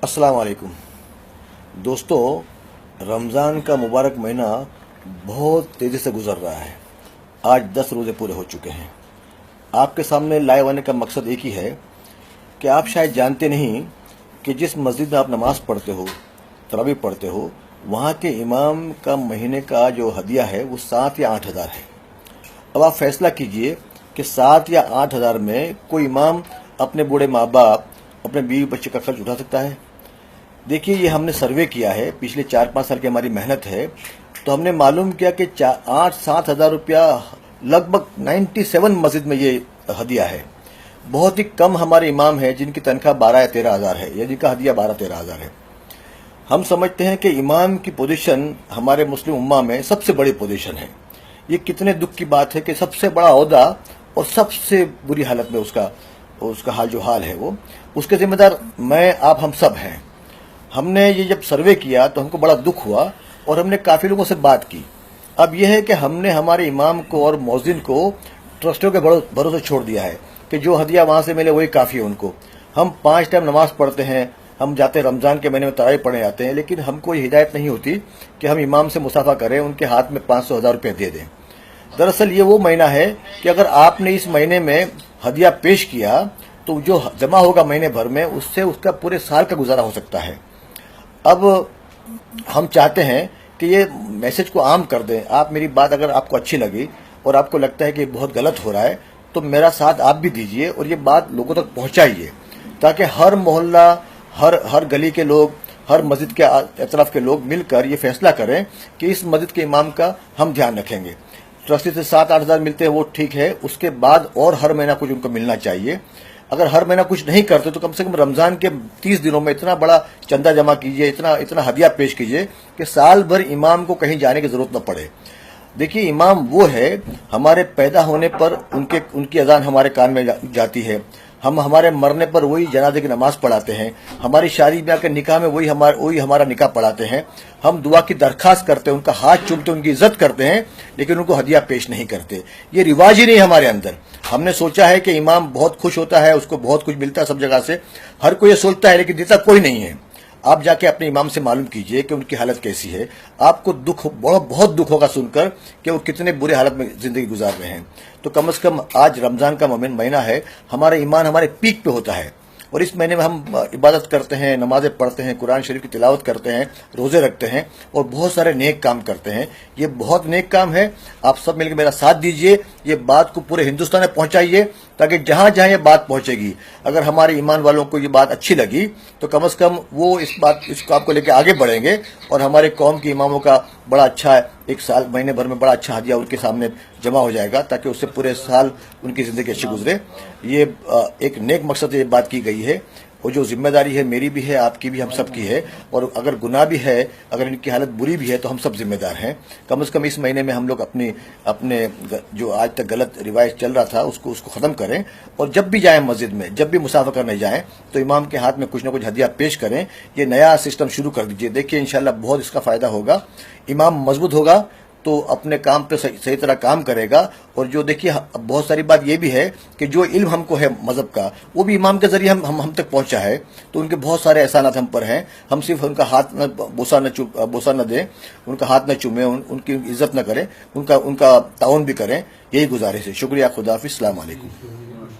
अस्सलाम वालेकुम दोस्तों। रमज़ान का मुबारक महीना बहुत तेज़ी से गुजर रहा है। आज 10 रोज़े पूरे हो चुके हैं। आपके सामने लाए आने का मकसद एक ही है कि आप शायद जानते नहीं कि जिस मस्जिद में आप नमाज पढ़ते हो, तरावी पढ़ते हो, वहाँ के इमाम का महीने का जो हदिया है वो 7 या 8 हज़ार है। अब आप फैसला कीजिए कि 7 या 8 हज़ार में कोई इमाम अपने बूढ़े माँ बाप, अपने बीवी बच्चे का खर्च उठा सकता है? देखिए, ये हमने सर्वे किया है, पिछले 4-5 साल की हमारी मेहनत है। तो हमने मालूम किया कि 8-7 हज़ार रुपया लगभग 97 मस्जिद में ये हदिया है। बहुत ही कम हमारे इमाम हैं जिनकी तनख्वाह 12 या 13 हज़ार है, या जिनका हदिया 12-13 हज़ार है। हम समझते हैं कि इमाम की पोजीशन हमारे मुस्लिम उम्मा में सबसे बड़ी पोजीशन है। ये कितने दुख की बात है कि सबसे बड़ा ओहदा और सबसे बुरी हालत में उसका हाल जो हाल है वो उसके जिम्मेदार मैं, आप, हम सब हैं। हमने ये जब सर्वे किया तो हमको बड़ा दुख हुआ और हमने काफ़ी लोगों से बात की। अब यह है कि हमने हमारे इमाम को और मौज़िन को ट्रस्टियों के भरोसे छोड़ दिया है कि जो हदिया वहाँ से मिले वही काफ़ी है उनको। हम 5 टाइम नमाज पढ़ते हैं, हम जाते रमज़ान के महीने में तरावी पढ़ने जाते हैं, लेकिन हमको ये हिदायत नहीं होती कि हम इमाम से मुसाफा करें, उनके हाथ में 500-1000 रुपये दे दें। दरअसल ये वो महीना है कि अगर आपने इस महीने में हदिया पेश किया तो जो जमा होगा महीने भर में, उससे उसका पूरे साल का गुजारा हो सकता है। अब हम चाहते हैं कि ये मैसेज को आम कर दें। आप मेरी बात अगर आपको अच्छी लगी और आपको लगता है कि ये बहुत गलत हो रहा है तो मेरा साथ आप भी दीजिए और ये बात लोगों तक पहुंचाइए, ताकि हर मोहल्ला, हर गली के लोग, हर मस्जिद के अतराफ के लोग मिलकर ये फैसला करें कि इस मस्जिद के इमाम का हम ध्यान रखेंगे। ट्रस्टी से 7-8 हज़ार मिलते हैं वो ठीक है, उसके बाद और हर महीना कुछ उनको मिलना चाहिए। अगर हर महीना कुछ नहीं करते तो कम से कम रमज़ान के 30 दिनों में इतना बड़ा चंदा जमा कीजिए, इतना हदिया पेश कीजिए कि साल भर इमाम को कहीं जाने की जरूरत न पड़े। देखिए, इमाम वो है, हमारे पैदा होने पर उनकी अजान हमारे कान में जाती है, हम हमारे मरने पर वही जनाजे की नमाज पढ़ाते हैं, हमारी शादी ब्याह के निकाह में वही हमारा निकाह पढ़ाते हैं, हम दुआ की दरखास्त करते हैं, उनका हाथ चूमते, उनकी इज्जत करते हैं, लेकिन उनको हदिया पेश नहीं करते। ये रिवाज ही नहीं हमारे अंदर। हमने सोचा है कि इमाम बहुत खुश होता है, उसको बहुत कुछ मिलता है सब जगह से, हर कोई ये सोचता है, लेकिन देता कोई नहीं है। आप जाके अपने इमाम से मालूम कीजिए कि उनकी हालत कैसी है। आपको बहुत दुख होगा सुनकर कि वो कितने बुरे हालत में जिंदगी गुजार रहे हैं। तो कम से कम आज रमज़ान का महीना है, हमारा ईमान हमारे पीक पे होता है और इस महीने में हम इबादत करते हैं, नमाजें पढ़ते हैं, कुरान शरीफ की तिलावत करते हैं, रोजे रखते हैं और बहुत सारे नेक काम करते हैं। ये बहुत नेक काम है। आप सब मिलकर मेरा साथ दीजिए, ये बात को पूरे हिंदुस्तान में पहुंचाइए, ताकि जहां जहां ये बात पहुंचेगी, अगर हमारे ईमान वालों को ये बात अच्छी लगी तो कम से कम वो इसको आपको लेकर आगे बढ़ेंगे और हमारे कौम के इमामों का बड़ा अच्छा एक साल महीने भर में बड़ा अच्छा हदिया उनके सामने जमा हो जाएगा, ताकि उससे पूरे साल उनकी जिंदगी अच्छी गुजरे। ये एक नेक मकसद से ये बात की गई है और जो जिम्मेदारी है मेरी भी है, आपकी भी, हम सब की है। और अगर गुनाह भी है, अगर इनकी हालत बुरी भी है तो हम सब जिम्मेदार हैं। कम से कम इस महीने में हम लोग अपने जो आज तक गलत रिवायत चल रहा था उसको ख़त्म करें और जब भी जाएं मस्जिद में, जब भी मुसाफा करने जाएं तो इमाम के हाथ में कुछ ना कुछ हदिया पेश करें। ये नया सिस्टम शुरू कर दीजिए। देखिए, इंशाल्लाह बहुत इसका फ़ायदा होगा। इमाम मजबूत होगा तो अपने काम पे सही तरह काम करेगा। और जो देखिए, बहुत सारी बात ये भी है कि जो इल्म हमको है मजहब का, वो भी इमाम के जरिए हम तक पहुंचा है। तो उनके बहुत सारे एहसानात हम पर हैं। हम सिर्फ उनका हाथ बोसा न दें, उनका हाथ न चूमें, उनकी इज्जत न करें, उनका ताउन भी करें। यही गुजारिश है। शुक्रिया। खुदा हाफिज़। अस्सलाम वालेकुम।